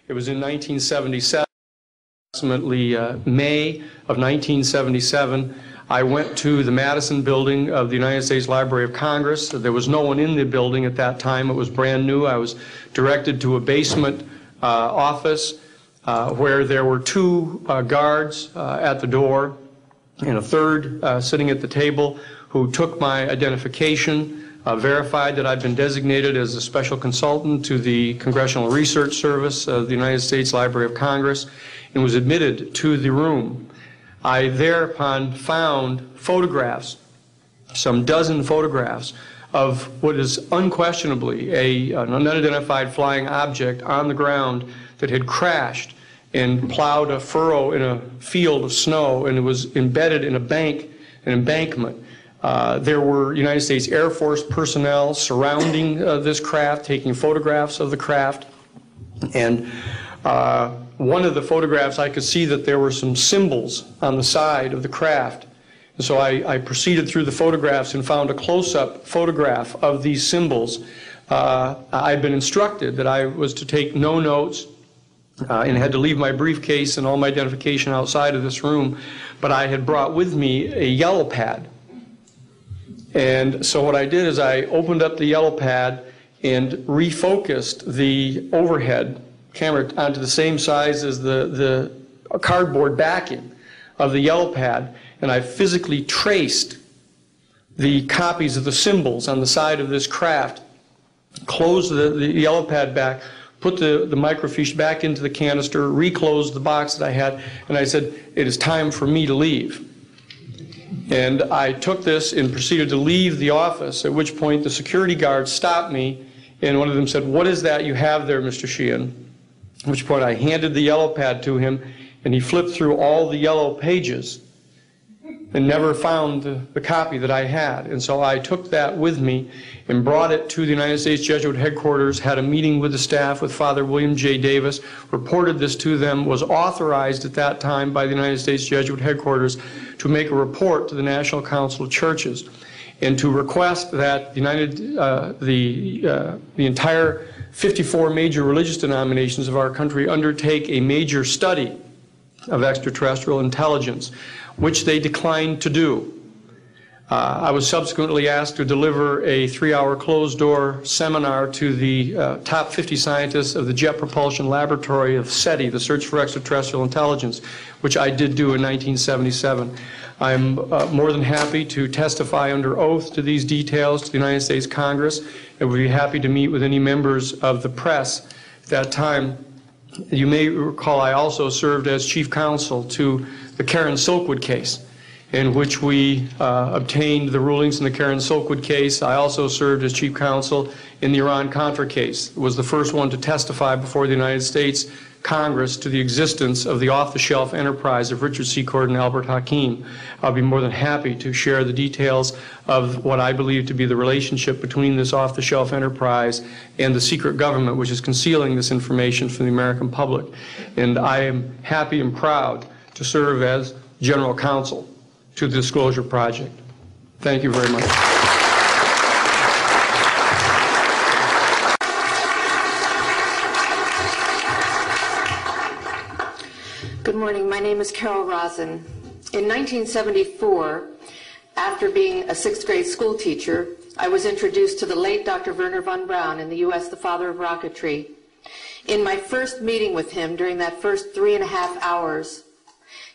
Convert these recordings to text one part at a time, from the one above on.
It was in 1977, approximately May of 1977. I went to the Madison building of the United States Library of Congress. There was no one in the building at that time. It was brand new. I was directed to a basement office where there were two guards at the door and a third sitting at the table who took my identification, verified that I'd been designated as a special consultant to the Congressional Research Service of the United States Library of Congress, and was admitted to the room. I thereupon found photographs, some dozen photographs, of what is unquestionably an unidentified flying object on the ground that had crashed and plowed a furrow in a field of snow, and it was embedded in an embankment. There were United States Air Force personnel surrounding this craft, taking photographs of the craft. And one of the photographs, I could see that there were some symbols on the side of the craft. And so I proceeded through the photographs and found a close-up photograph of these symbols. I'd been instructed that I was to take no notes and had to leave my briefcase and all my identification outside of this room, but I had brought with me a yellow pad. And so what I did is I opened up the yellow pad and refocused the overhead camera onto the same size as the cardboard backing of the yellow pad, and I physically traced the copies of the symbols on the side of this craft, closed the yellow pad back, put the microfiche back into the canister, reclosed the box that I had, and I said, it is time for me to leave. And I took this and proceeded to leave the office, at which point the security guards stopped me, and one of them said, "What is that you have there, Mr. Sheehan?" At which point I handed the yellow pad to him, and he flipped through all the yellow pages and never found the copy that I had. And so I took that with me and brought it to the United States Jesuit headquarters, had a meeting with the staff, with Father William J. Davis, reported this to them, was authorized at that time by the United States Jesuit headquarters to make a report to the National Council of Churches and to request that the entire 54 major religious denominations of our country undertake a major study of extraterrestrial intelligence, which they declined to do. I was subsequently asked to deliver a 3-hour closed-door seminar to the top 50 scientists of the Jet Propulsion Laboratory of SETI, the Search for Extraterrestrial Intelligence, which I did do in 1977. I'm more than happy to testify under oath to these details to the United States Congress, and would be happy to meet with any members of the press at that time. You may recall I also served as chief counsel to the Karen Silkwood case, in which we obtained the rulings in the Karen Silkwood case. I also served as chief counsel in the Iran-Contra case. It was the first one to testify before the United States Congress to the existence of the off-the-shelf enterprise of Richard C. Cord and Albert Hakim. I'll be more than happy to share the details of what I believe to be the relationship between this off-the-shelf enterprise and the secret government which is concealing this information from the American public. And I am happy and proud to serve as general counsel to the Disclosure Project. Thank you very much. Good morning. My name is Carol Rosen. In 1974, after being a 6th grade school teacher, I was introduced to the late Dr. Wernher von Braun, in the U.S. the father of rocketry. In my first meeting with him, during that first 3.5 hours,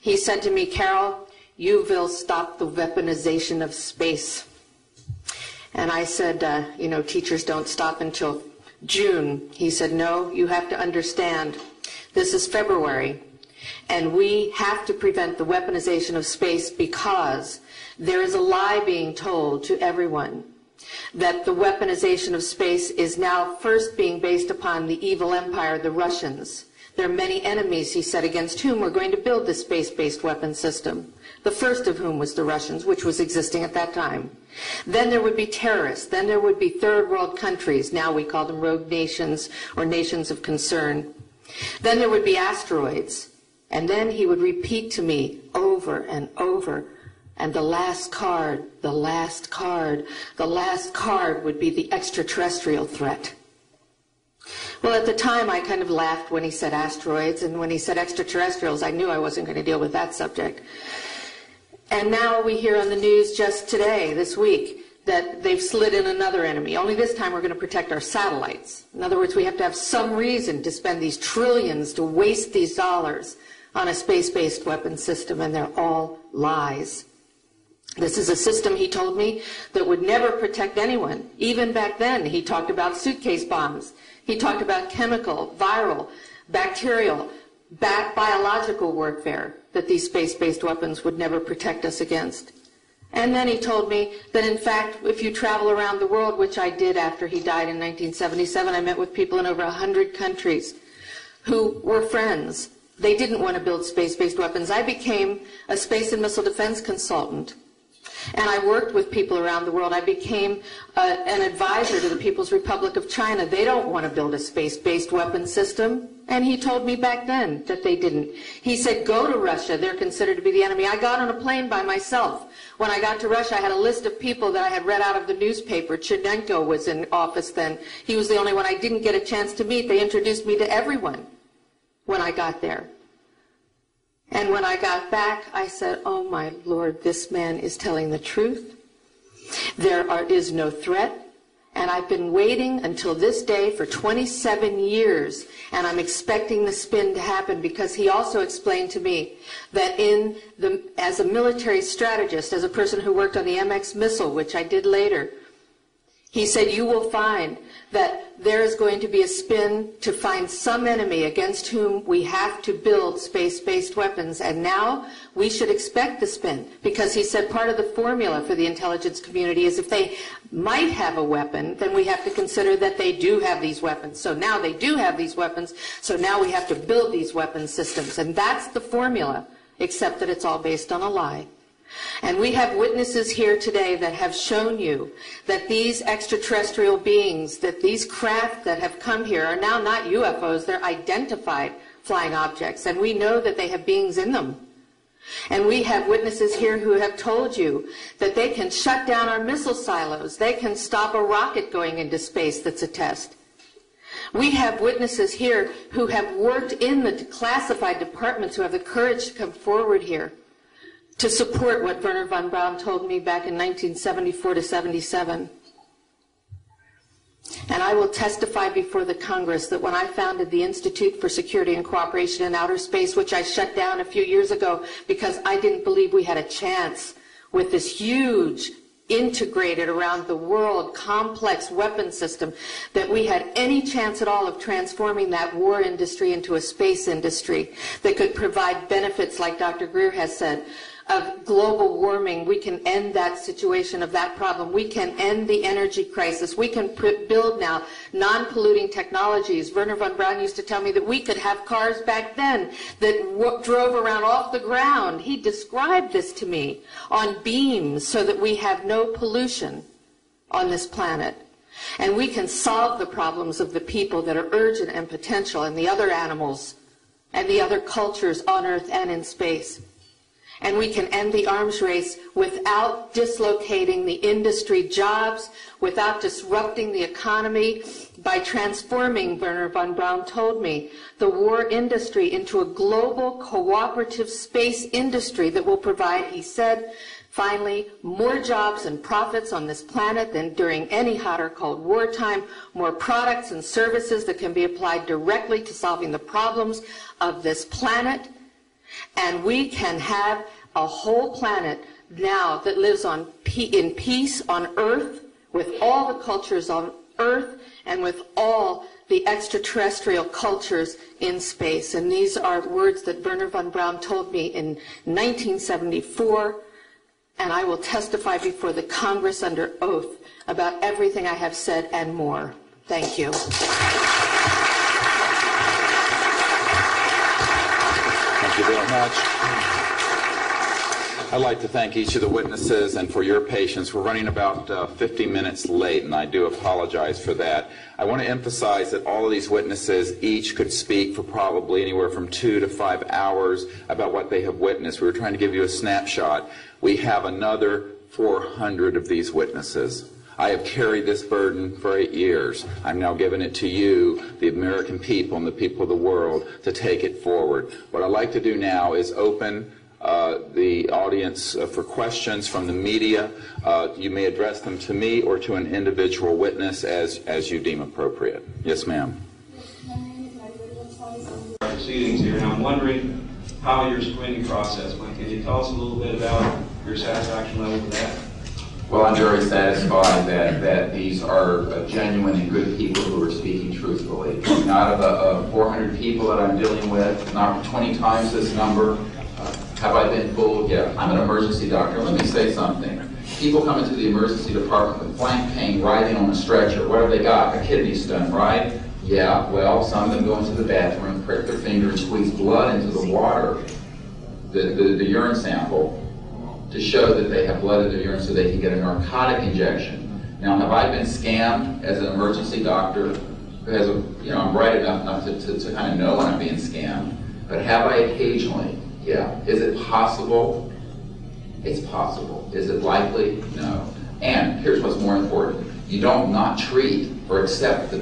he said to me, "Carol, you will stop the weaponization of space." And I said, you know, teachers don't stop until June. He said, "No, you have to understand, this is February, and we have to prevent the weaponization of space because there is a lie being told to everyone that the weaponization of space is now first being based upon the evil empire, the Russians. There are many enemies," he said, "against whom we're going to build this space-based weapon system. The first of whom was the Russians, which was existing at that time. Then there would be terrorists. Then there would be third world countries. Now we call them rogue nations or nations of concern. Then there would be asteroids." And then he would repeat to me over and over, "And the last card, the last card, the last card would be the extraterrestrial threat." Well, at the time, I kind of laughed when he said asteroids, and when he said extraterrestrials, I knew I wasn't going to deal with that subject. And now we hear on the news just today, this week, that they've slid in another enemy. Only this time we're going to protect our satellites. In other words, we have to have some reason to spend these trillions, to waste these dollars on a space-based weapon system, and they're all lies. This is a system, he told me, that would never protect anyone. Even back then, he talked about suitcase bombs. He talked about chemical, viral, bacterial, biological warfare, that these space-based weapons would never protect us against. And then he told me that, in fact, if you travel around the world, which I did after he died in 1977, I met with people in over 100 countries who were friends. They didn't want to build space-based weapons. I became a space and missile defense consultant. And I worked with people around the world. I became an advisor to the People's Republic of China. They don't want to build a space-based weapon system. And he told me back then that they didn't. He said, go to Russia. They're considered to be the enemy. I got on a plane by myself. When I got to Russia, I had a list of people that I had read out of the newspaper. Chernenko was in office then. He was the only one I didn't get a chance to meet. They introduced me to everyone when I got there. And when I got back, I said, oh my Lord, this man is telling the truth. There is no threat. And I've been waiting until this day for 27 years, and I'm expecting the spin to happen, because he also explained to me that as a military strategist, as a person who worked on the MX missile, which I did later, he said, you will find that there is going to be a spin to find some enemy against whom we have to build space-based weapons. And now we should expect the spin, because he said part of the formula for the intelligence community is if they might have a weapon, then we have to consider that they do have these weapons. So now they do have these weapons, so now we have to build these weapon systems. And that's the formula, except that it's all based on a lie. And we have witnesses here today that have shown you that these extraterrestrial beings, that these craft that have come here are now not UFOs, they're identified flying objects, and we know that they have beings in them. And we have witnesses here who have told you that they can shut down our missile silos, they can stop a rocket going into space that's a test. We have witnesses here who have worked in the classified departments, who have the courage to come forward here to support what Wernher von Braun told me back in 1974 to 77. And I will testify before the Congress that when I founded the Institute for Security and Cooperation in Outer Space, which I shut down a few years ago because I didn't believe we had a chance with this huge, integrated around the world, complex weapon system, that we had any chance at all of transforming that war industry into a space industry that could provide benefits, like Dr. Greer has said, of global warming. We can end that situation of that problem. We can end the energy crisis. We can build now non-polluting technologies. Wernher von Braun used to tell me that we could have cars back then that drove around off the ground. He described this to me on beams so that we have no pollution on this planet. And we can solve the problems of the people that are urgent and potential, and the other animals and the other cultures on Earth and in space. And we can end the arms race without dislocating the industry jobs, without disrupting the economy, by transforming, Wernher von Braun told me, the war industry into a global cooperative space industry that will provide, he said, finally, more jobs and profits on this planet than during any hot or cold wartime, more products and services that can be applied directly to solving the problems of this planet. And we can have a whole planet now that lives in peace on Earth, with all the cultures on Earth and with all the extraterrestrial cultures in space. And these are words that Wernher von Braun told me in 1974, and I will testify before the Congress under oath about everything I have said and more. Thank you. Thank you very much. I'd like to thank each of the witnesses and for your patience. We're running about 50 minutes late, and I do apologize for that. I want to emphasize that all of these witnesses each could speak for probably anywhere from 2 to 5 hours about what they have witnessed. We were trying to give you a snapshot. We have another 400 of these witnesses. I have carried this burden for 8 years. I'm now giving it to you, the American people and the people of the world, to take it forward. What I'd like to do now is open the audience for questions from the media. You may address them to me or to an individual witness as you deem appropriate. Yes, ma'am. Proceedings here, and I'm wondering how your screening process went. Can you tell us a little bit about your satisfaction level with that? Well, I'm very satisfied that these are genuine and good people who are speaking truthfully. Out of 400 people that I'm dealing with, not 20 times this number, have I been fooled? Yeah. I'm an emergency doctor. Let me say something. People come into the emergency department with flank pain, writhing on a stretcher. What have they got? A kidney stone, right? Yeah, well, some of them go into the bathroom, prick their finger, and squeeze blood into the water, the urine sample, to show that they have blood in their urine so they can get a narcotic injection. Now, have I been scammed as an emergency doctor who has a, I'm bright enough to kind of know when I'm being scammed, but have I occasionally? Yeah. Is it possible? It's possible. Is it likely? No. And here's what's more important. You don't not treat or accept the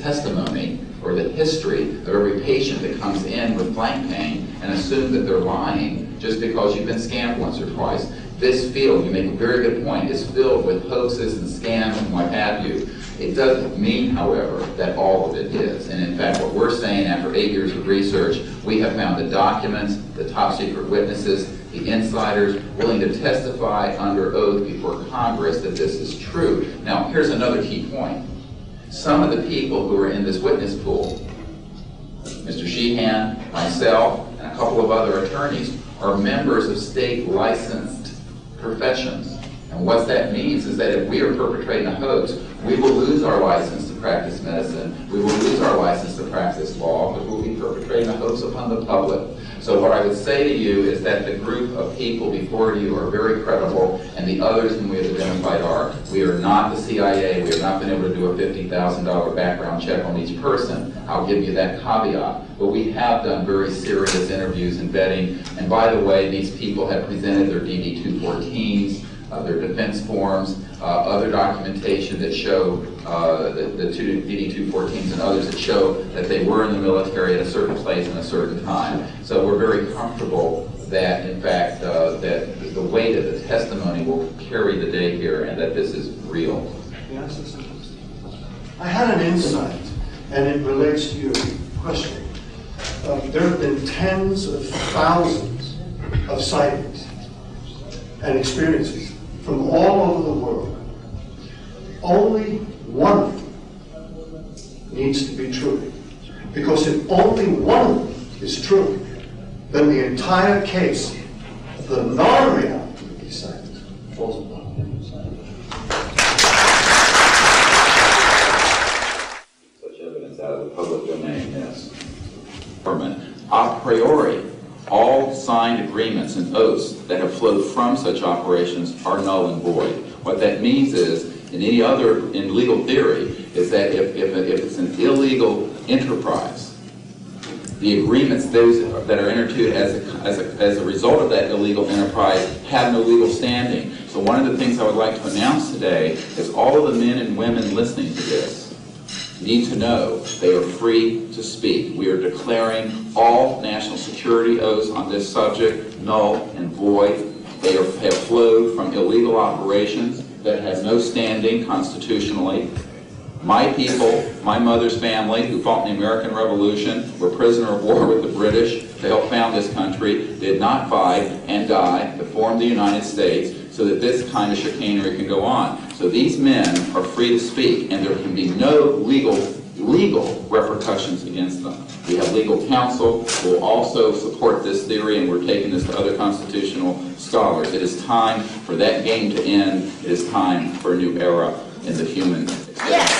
testimony or the history of every patient that comes in with flank pain and assume that they're lying just because you've been scammed once or twice. This field, you make a very good point, is filled with hoaxes and scams and what have you. It doesn't mean, however, that all of it is. And in fact, what we're saying after 8 years of research, we have found the documents, the top secret witnesses, the insiders willing to testify under oath before Congress that this is true. Now, here's another key point. Some of the people who are in this witness pool, Mr. Sheehan, myself, and a couple of other attorneys, are members of state licensed professions. And what that means is that if we are perpetrating a hoax, we will lose our license to practice medicine, we will lose our license to practice law, but we'll be perpetrating a hoax upon the public. So what I would say to you is that the group of people before you are very credible, and the others whom we have identified are. We are not the CIA. We have not been able to do a $50,000 background check on each person. I'll give you that caveat. But we have done very serious interviews and vetting. And by the way, these people have presented their DD-214s, their defense forms, other documentation that show the two DD-214s and others that show that they were in the military at a certain place and a certain time. So we're very comfortable that, in fact, that the weight of the testimony will carry the day here and that this is real. Yes, I had an insight, and it relates to your question. There have been tens of thousands of sightings and experiences from all over the world. Only one of them needs to be true. Because if only one of them is true, then the entire case of the non-reality of these sightings falls apart. Such evidence out of the public domain, yes. A priori, all signed agreements and oaths that have flowed from such operations are null and void. What that means is, in legal theory, is that if it's an illegal enterprise, the agreements those that are entered into as a result of that illegal enterprise have no legal standing. So one of the things I would like to announce today is all of the men and women listening to this need to know they are free to speak. We are declaring all national security oaths on this subject null and void. They have flowed from illegal operations that have no standing constitutionally. My people, my mother's family, who fought in the American Revolution, were prisoner of war with the British to help found this country, did not fight and die to form the United States so that this kind of chicanery can go on. So these men are free to speak, and there can be no legal repercussions against them. We have legal counsel who will also support this theory, and we're taking this to other constitutional scholars. It is time for that game to end. It is time for a new era in the human experience.